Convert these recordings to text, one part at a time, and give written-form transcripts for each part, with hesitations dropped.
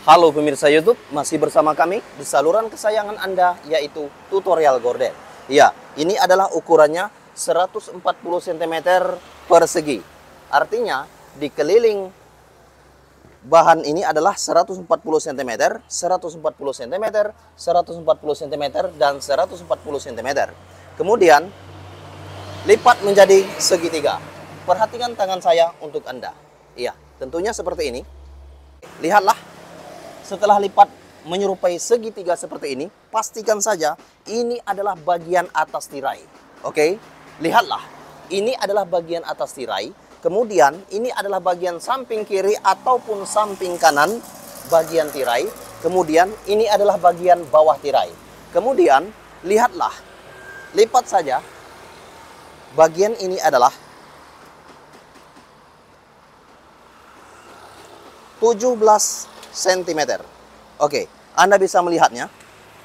Halo pemirsa YouTube, masih bersama kami di saluran kesayangan Anda, yaitu tutorial gorden. Ya, ini adalah ukurannya 140 cm persegi. Artinya, dikeliling bahan ini adalah 140 cm, 140 cm, 140 cm, dan 140 cm. Kemudian, lipat menjadi segitiga. Perhatikan tangan saya untuk Anda. Iya, tentunya seperti ini. Lihatlah. Setelah lipat menyerupai segitiga seperti ini, pastikan saja ini adalah bagian atas tirai. Oke, lihatlah. Ini adalah bagian atas tirai. Kemudian ini adalah bagian samping kiri ataupun samping kanan bagian tirai. Kemudian ini adalah bagian bawah tirai. Kemudian lihatlah. Lipat saja. Bagian ini adalah 17 cm. Oke, Anda bisa melihatnya.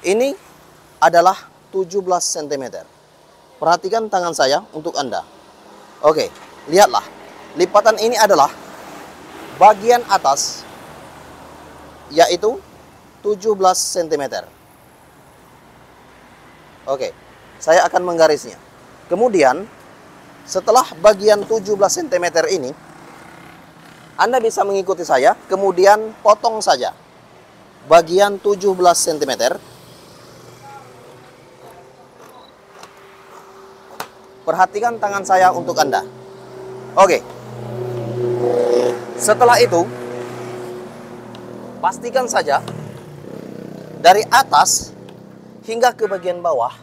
Ini adalah 17 cm. Perhatikan tangan saya untuk Anda. Oke, lihatlah. Lipatan ini adalah bagian atas, yaitu 17 cm. Oke, saya akan menggarisnya. Kemudian, setelah bagian 17 cm ini, Anda bisa mengikuti saya, kemudian potong saja bagian 17 cm. Perhatikan tangan saya untuk Anda. Oke. Setelah itu, pastikan saja dari atas hingga ke bagian bawah